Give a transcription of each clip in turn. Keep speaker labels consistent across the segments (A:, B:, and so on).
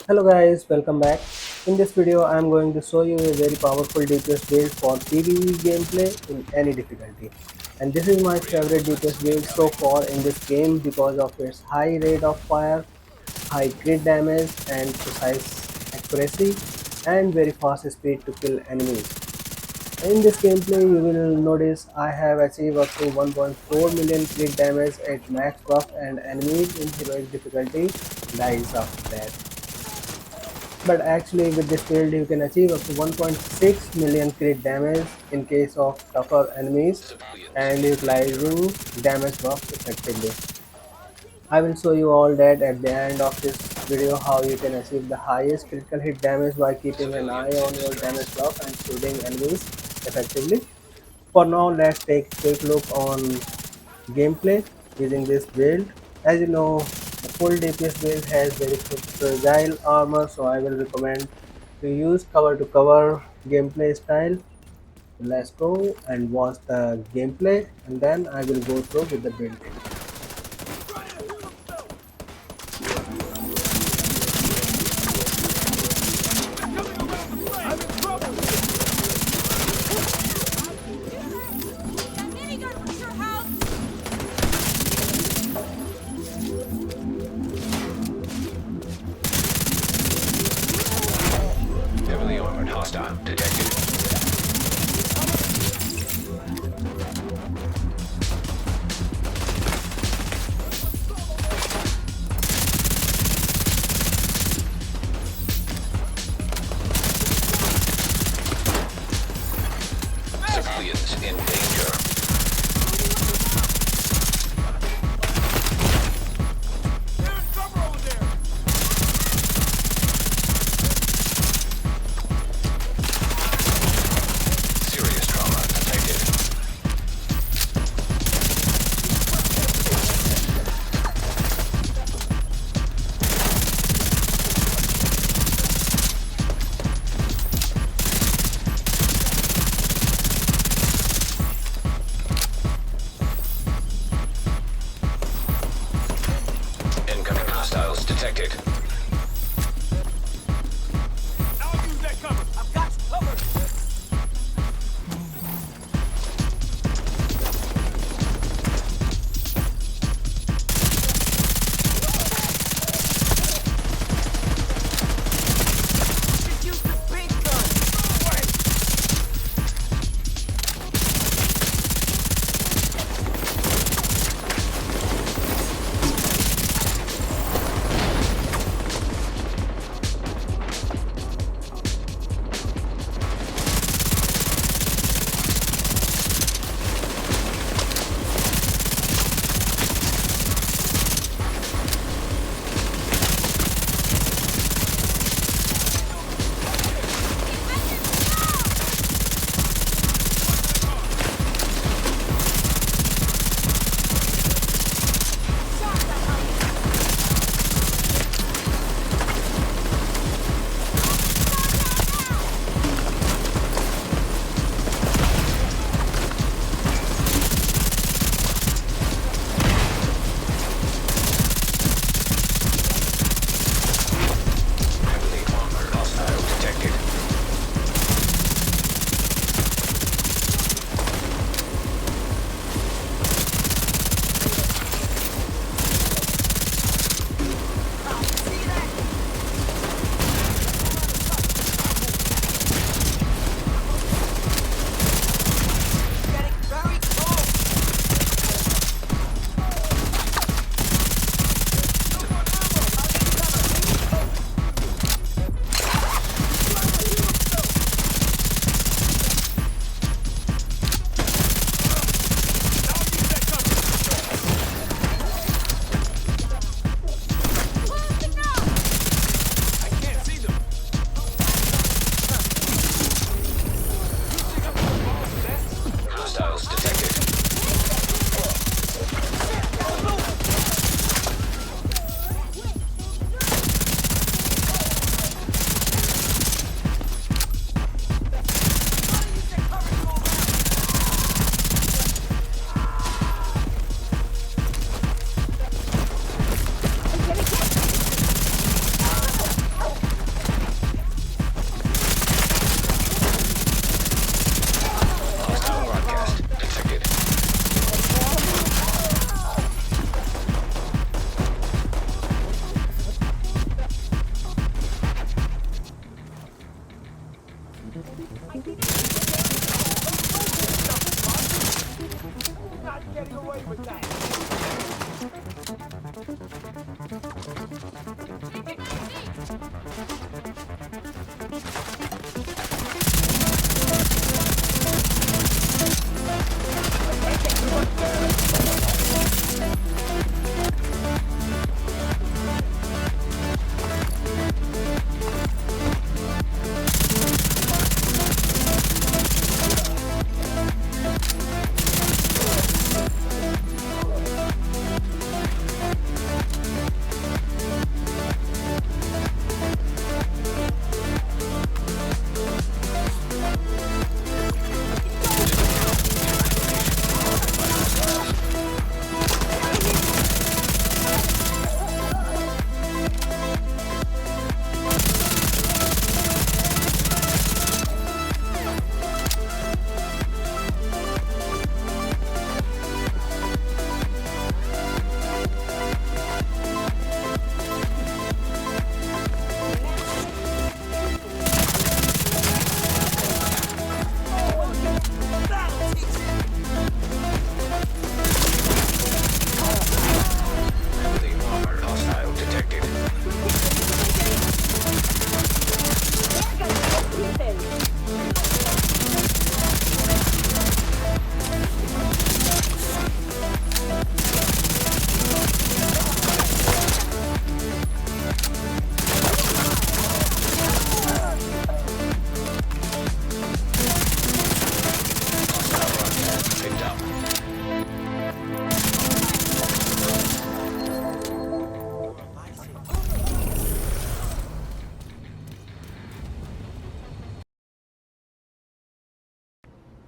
A: Hello guys, welcome back. In this video I am going to show you a very powerful DPS build for PvE gameplay in any difficulty. And this is my favorite DPS build so far in this game because of its high rate of fire, high crit damage and precise accuracy and very fast speed to kill enemies. In this gameplay you will notice I have achieved up to 1.4 million crit damage at max buff and enemies in heroic difficulty dies after that. But actually with this build you can achieve up to 1.6 million crit damage in case of tougher enemies and utilizing damage buff effectively. I will show you all that at the end of this video how you can achieve the highest critical hit damage by keeping an eye on your damage buff and shooting enemies effectively. For now let's take a quick look on gameplay using this build. As you know, the full DPS build has very fragile armor, so I will recommend to use cover to cover gameplay style. Let's go and watch the gameplay and then I will go through with the building.
B: Heavily armored hostile detected. Civilians in danger. Serious trauma detected. Incoming hostiles detected.
C: I'll use that cover. I've got you covered. Just use the big gun.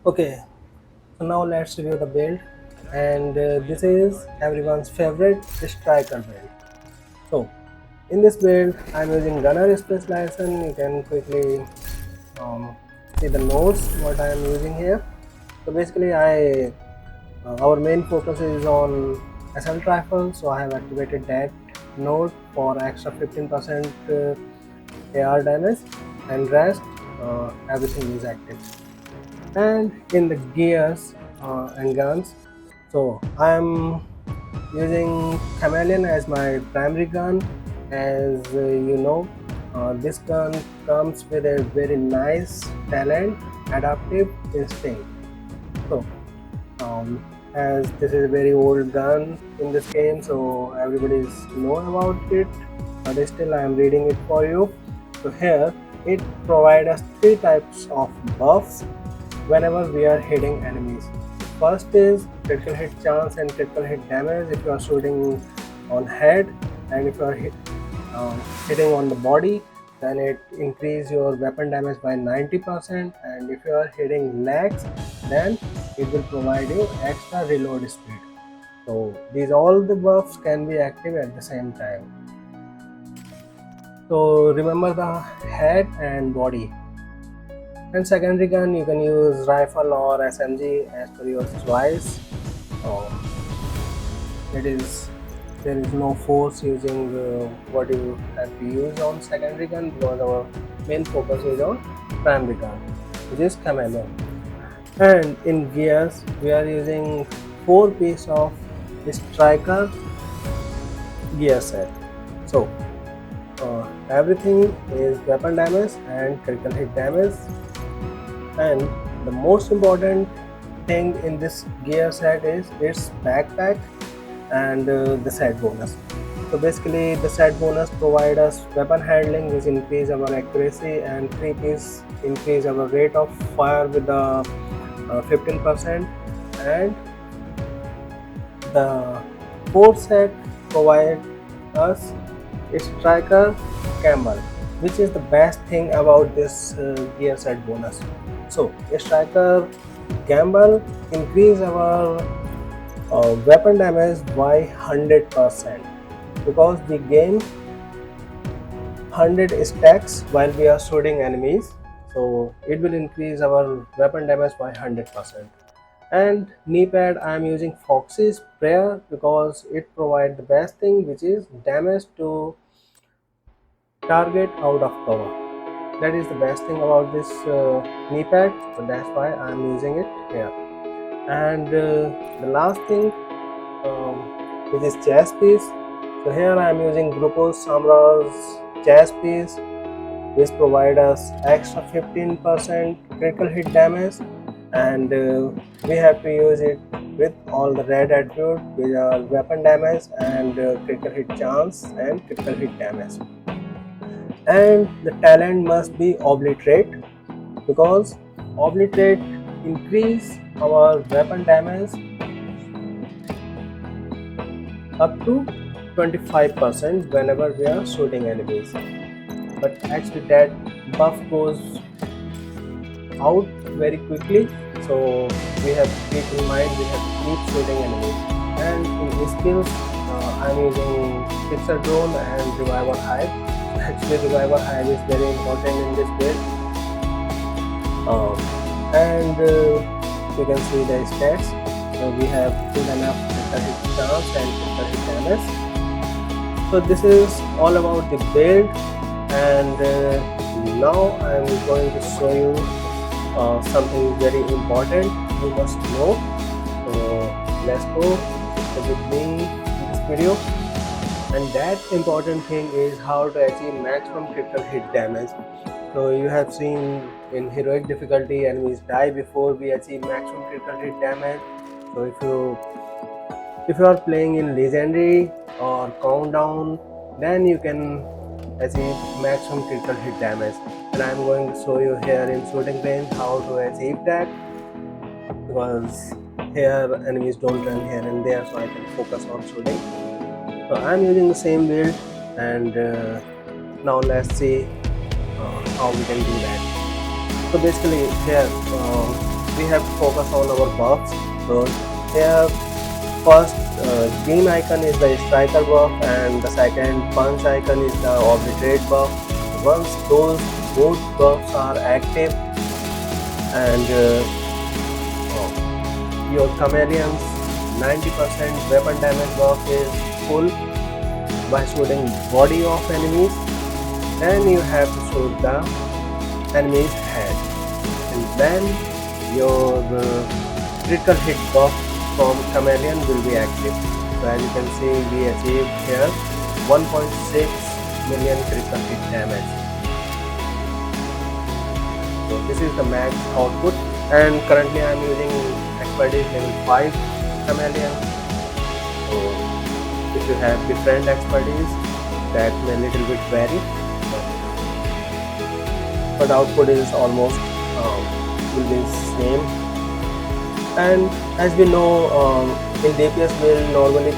A: Okay, so now let's review the build, and this is everyone's favorite striker build. So in this build I'm using gunner specialization. You can quickly um, see the nodes what I am using here. So basically our main focus is on assault rifle, so I have activated that node for extra 15% AR damage, and rest everything is active. And in the gears and guns, so I am using Chameleon as my primary gun. As you know, this gun comes with a very nice talent, adaptive instinct. So um, as this is a very old gun in this game, so everybody's know about it, but still I am reading it for you. So here it provides us three types of buffs whenever we are hitting enemies. First is critical hit chance and critical hit damage if you are shooting on head, and if you are hitting on the body, then it increase your weapon damage by 90%, and if you are hitting legs, then it will provide you extra reload speed. So these all the buffs can be active at the same time. So remember the head and body. And secondary gun, you can use rifle or SMG as per your choice. Um, it is there is no force using what you have to use on secondary gun, because our main focus is on primary gun, which is Chameleon. And in gears we are using 4 piece of striker gear set. So everything is weapon damage and critical hit damage, and the most important thing in this gear set is its backpack and the set bonus. So basically the set bonus provide us weapon handling, which increase our accuracy, and 3 piece increase our rate of fire with the 15%, and the fourth set provide us striker camel, which is the best thing about this gear set bonus. So striker gamble increase our weapon damage by 100%, because we gain 100 stacks while we are shooting enemies, so it will increase our weapon damage by 100%. And knee pad, I am using Foxy's prayer because it provides the best thing, which is damage to target out of cover. That is the best thing about this knee pad, so that's why I am using it here. And the last thing, which is chest piece. So here I am using Grupo Samra's chest piece, which provide us extra 15% critical hit damage, and we have to use it with all the red attribute, which are weapon damage and critical hit chance and critical hit damage. And the talent must be obliterate, because obliterate increase our weapon damage up to 25% whenever we are shooting enemies. But actually that buff goes out very quickly, so we have to keep in mind we have to keep shooting enemies. And in skills, I'm using fixer drone and revival hive. Actually revival hive is very important in this build. And you can see the stats. So we have good enough critical hit chance and critical hit damage. So this is all about the build, and now I'm going to show you something very important you must know. So let's go with me in this video. And that important thing is how to achieve maximum critical hit damage. So you have seen in heroic difficulty enemies die before we achieve maximum critical hit damage. So if you are playing in legendary or countdown, then you can achieve maximum critical hit damage. And I am going to show you here in shooting range how to achieve that, because here enemies don't run here and there, so I can focus on shooting. So I am using the same build, and now let's see how we can do that. So basically here we have to focus on our buffs. So here first beam icon is the striker buff and the second punch icon is the obliterate buff. Once those both buffs are active and your chameleon's 90% weapon damage buff is full by shooting body of enemies, then you have to shoot the enemy's head, and then your critical hit buff from chameleon will be active. So as you can see, we achieved here 1.6 million critical hit damage. So this is the max output, and currently I am using expertise level 5 chameleon. So if you have different expertise, that may little bit vary, but output is almost will be same. And as we know, in DPS build normally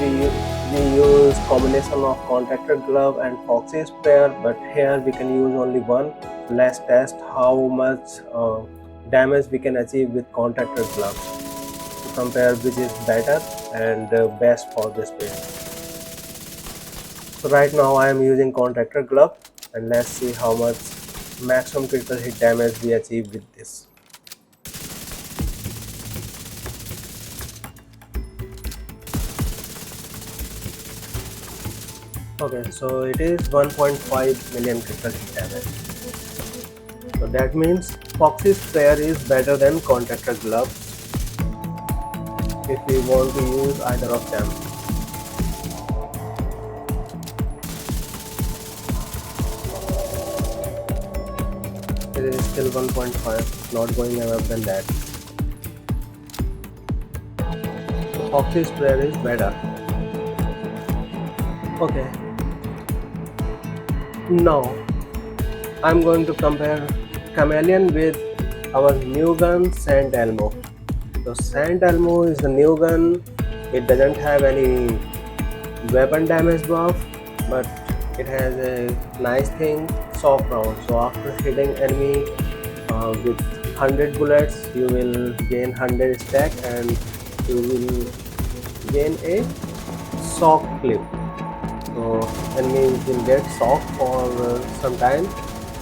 A: we use combination of contractor glove and foxy sprayer, but here we can use only one. Let's test how much damage we can achieve with contractor glove to compare which is better and best for this build. So right now I am using contractor glove, and let's see how much maximum critical hit damage we achieve with this. Okay, so it is 1.5 million critical hit damage. So that means foxy sprayer is better than contractor glove if we want to use either of them. It is still 1.5, not going above than that. So foxy sprayer is better. Okay. Now I'm going to compare chameleon with our new gun Sand Elmo. So Sand Elmo is a new gun. It doesn't have any weapon damage buff, but it has a nice thing, soft round. So after hitting enemy with 100 bullets, you will gain 100 stack and you will gain a shock clip. So enemy will get shocked for some time,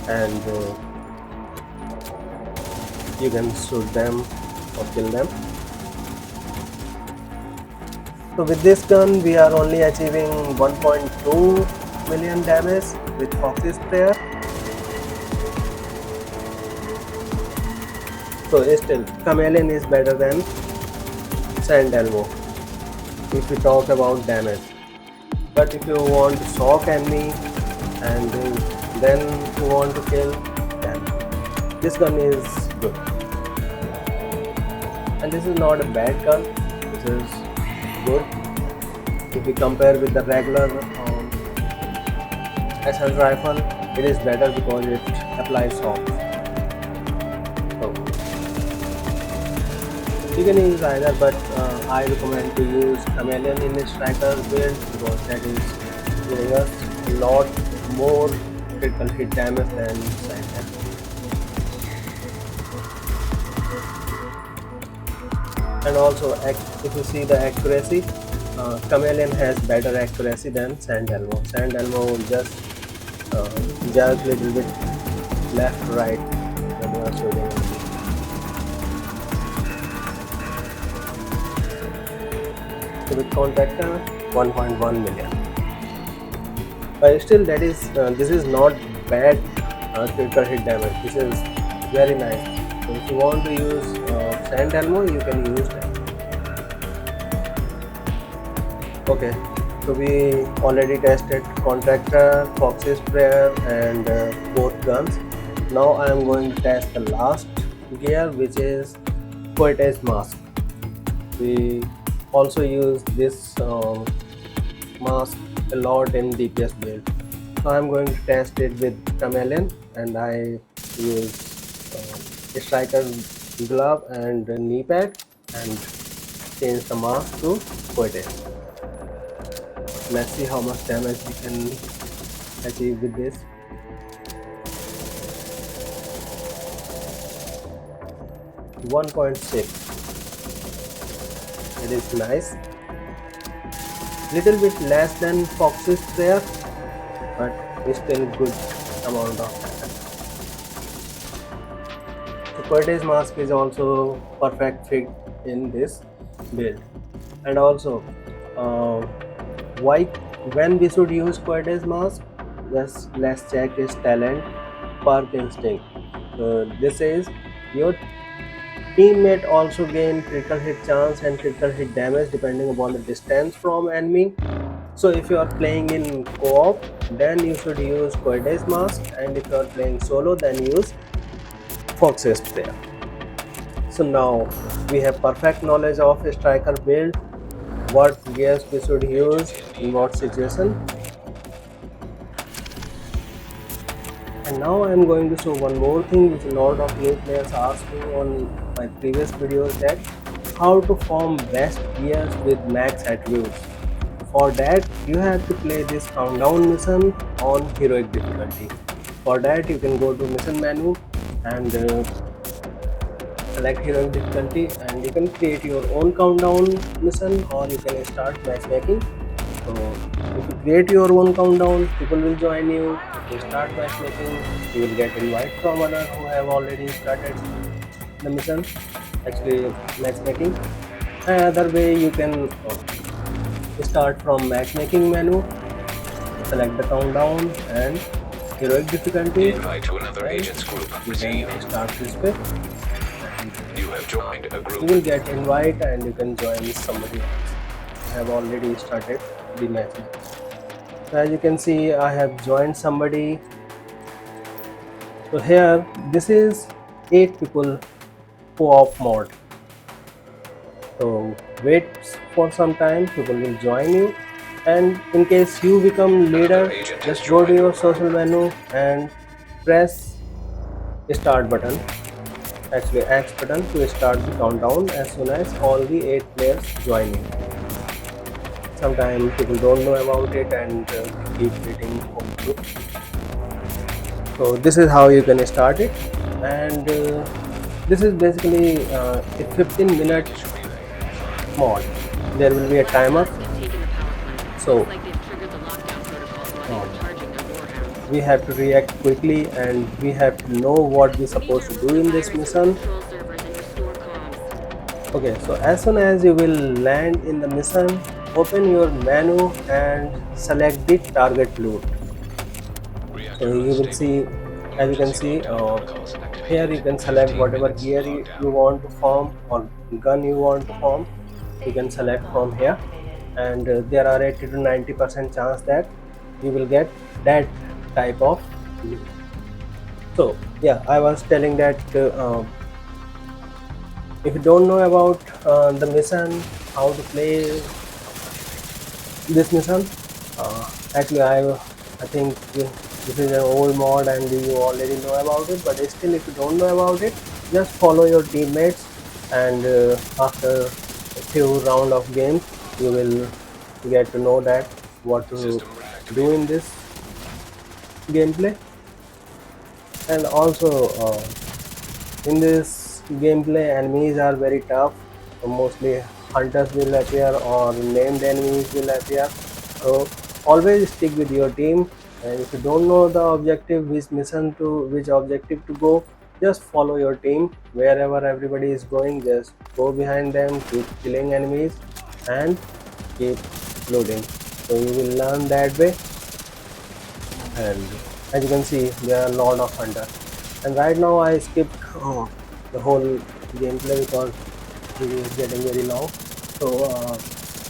A: and you can shoot them or kill them. So with this gun we are only achieving 1.2 million damage with foxy sprayer. So still chameleon is better than Sand Elmo if we talk about damage. But if you want to shock enemy and then you want to kill, then this gun is good. And this is not a bad gun, this is good. If we compare with the regular assault rifle, it is better because it applies shock. So you can use either, but I recommend to use chameleon in the striker build because that is giving us a lot more critical hit damage than side damage. And also if you see the accuracy, chameleon has better accuracy than Sand Elmo. Sand Elmo will just jerk a little bit left right when you are shooting. So with contractor 1.1 million, but still that is this is not bad critical hit damage. This is very nice. So if you want to use Sand Elmo, you can use that. Okay, so we already tested contractor, foxy sprayer and both guns. Now I am going to test the last gear, which is poetess mask. We also use this mask a lot in DPS build. So I am going to test it with chameleon, and I use a striker glove and a knee pad and change the mask to poetess. Let's see how much damage we can achieve with this. 1.6. It is nice. Little bit less than Fox's there, but still good amount of damage. So Cortez mask is also perfect fit in this build. And also, uh, why when we should use Cortez mask? Just let's check his talent, Perk Instinct. So this is your teammate also gain critical hit chance and critical hit damage depending upon the distance from enemy. So if you are playing in co-op, then you should use Cortez mask, and if you are playing solo, then use Fox's player. So now we have perfect knowledge of striker build, what gears we should use in what situation. And now I am going to show one more thing which a lot of new players asked me on my previous videos, that how to form best gears with max attributes. For that you have to play this countdown mission on heroic difficulty. For that you can go to mission menu and select heroic difficulty, and you can create your own countdown mission, or you can start matchmaking. So if you create your own countdown, people will join you. If you start matchmaking, you will get invite from others who have already started the mission, actually matchmaking. Another way, you can start from matchmaking menu, select the countdown and heroic difficulty,
B: Invite to another
A: and
B: agent's group.
A: you
B: Receive.
A: can start this way.
B: You have joined a
A: You
B: group.
A: will get invite and you can join somebody else. I have already started the matchmaking. So as you can see, I have joined somebody. So here, this is 8 people co-op mode. So wait for some time, people will join you, and in case you become leader,
B: Another agent has
A: just go to
B: joined
A: your
B: your
A: social menu and press start button, actually X button, to start the countdown as soon as all the 8 players join in. Sometimes people don't know about it and keep waiting for you. So this is how you can start it, and this is basically a 15-minute mod. There will be a timer, so we have to react quickly and we have to know what we're supposed to do in this mission. Okay, so as soon as you will land in the mission, open your menu and select the target loot. So you will see, as you can see, here you can select whatever gear you want to form or gun you want to form. You can select from here, and there are 80 to 90% chance that you will get that type of loot. So yeah, I was telling that if you don't know about the mission, how to play this mission, actually I think this is an old mod and you already know about it, but still if you don't know about it, just follow your teammates, and after a few round of games you will get to know that what to do in this gameplay. And also in this gameplay, enemies are very tough. Mostly hunters will appear or named enemies will appear. So always stick with your team. And if you don't know the objective, which objective to go, just follow your team. Wherever everybody is going, just go behind them, keep killing enemies, and keep loading. So you will learn that way. And as you can see, there are a lot of hunters. And right now I skipped the whole gameplay because it is getting very long. So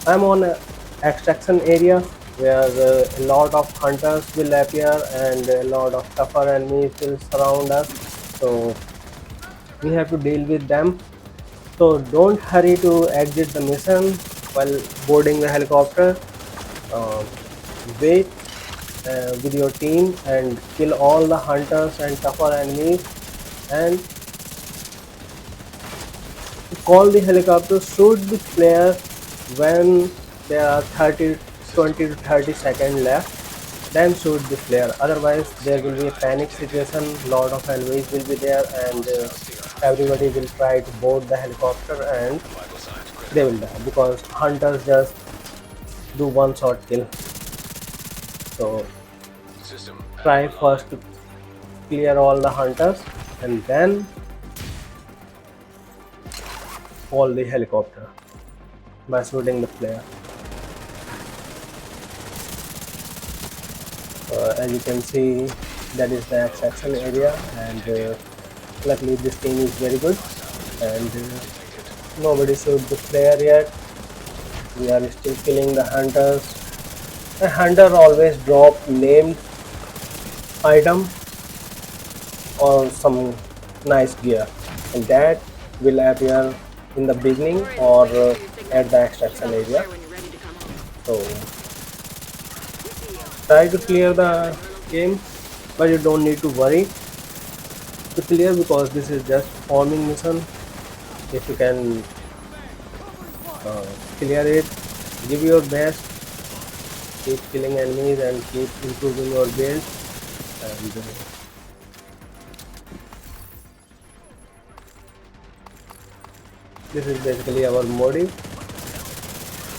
A: I'm on a extraction area where a lot of hunters will appear and a lot of tougher enemies will surround us. So we have to deal with them. So don't hurry to exit the mission while boarding the helicopter. Uh, Wait with your team and kill all the hunters and tougher enemies, and call the helicopter, shoot the player when there are 20 to 30 seconds left, then shoot the player. Otherwise there will be a panic situation, lot of enemies will be there, and everybody will try to board the helicopter and
B: Vital signs
A: they
B: critical.
A: will die because hunters just do one shot kill. So
B: System
A: try
B: online.
A: first to clear all the hunters and then fall the helicopter by shooting the player. As you can see, that is the
B: Low
A: extraction area,
B: extraction
A: and
B: detected.
A: luckily this team is very good,
B: Hostile
A: and
B: extraction detected.
A: nobody shoot the player yet. We are still killing the hunters. A hunter always drop named item or some nice gear, and that will appear in the beginning
D: We're in just
A: or
D: waiting for your signature.
A: at the
D: Shoot
A: extraction
D: off the
A: area.
D: flare when you're ready to come home.
A: So
D: See ya.
A: try to
D: Checking all
A: clear
D: details on
A: the
D: your location.
A: game, but you don't need to worry to clear because this is just forming mission. If you can clear it, give your best, keep killing enemies and keep improving your build. And this is basically our motive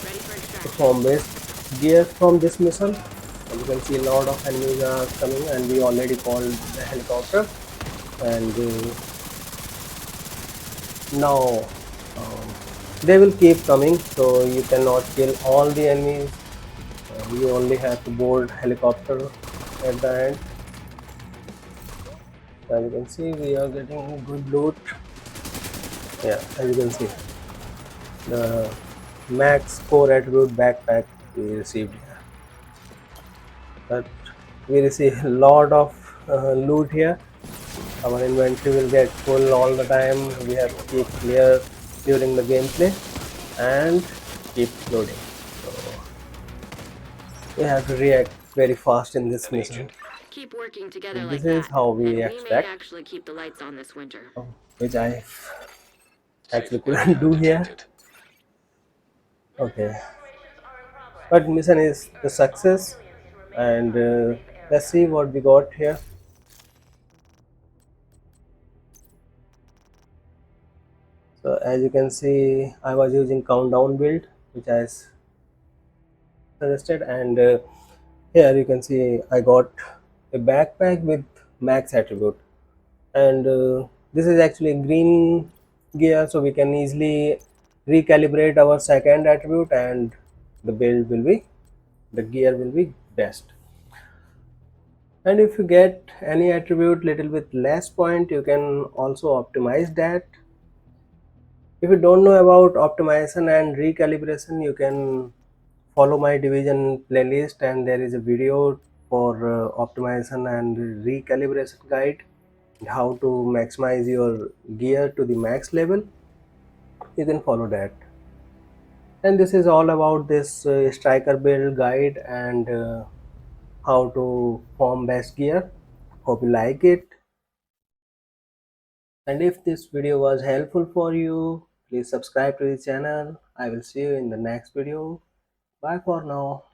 D: Ready for
A: to
D: extraction.
A: form best gear from this mission. And you can see a lot of enemies are coming, and we already called the helicopter. And now they will keep coming, so you cannot kill all the enemies. You only have to board helicopter at the end. As you can see, we are getting good loot. Yeah, as you can see, the max core attribute backpack we received here. But we receive a lot of loot here. Our inventory will get full all the time. We have to keep clear during the gameplay and keep loading. So we have to react very fast in this
B: An
A: mission.
B: agent.
D: Keep working together
A: And this
D: like
A: is
D: that,
A: how we
D: and we may
A: extract,
D: actually keep the lights on this winter.
A: which I actually
B: Safe
A: couldn't
B: area
A: do here.
B: detected.
A: Okay, but mission is the success, and let's see what we got here. So as you can see, I was using countdown build, which I suggested, and here you can see I got a backpack with max attribute, and this is actually green gear, so we can easily recalibrate our second attribute, and the build will be, the gear will be best. And if you get any attribute little bit less point, you can also optimize that. If you don't know about optimization and recalibration, you can follow my division playlist, and there is a video for optimization and recalibration guide, how to maximize your gear to the max level. You can follow that. And this is all about this striker build guide and how to form best gear. Hope you like it. And if this video was helpful for you, please subscribe to the channel. I will see you in the next video. Bye for now.